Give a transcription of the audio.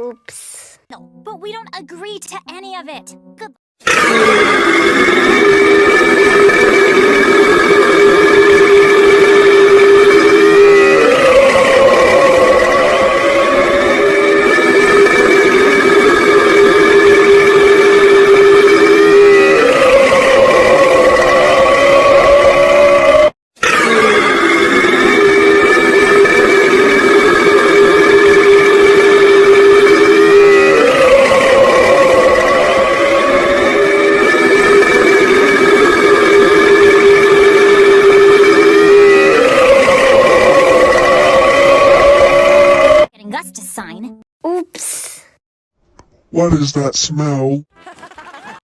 Oops. No, but we don't agree to any of it. Good. Getting us to sign. Oops. What is that smell?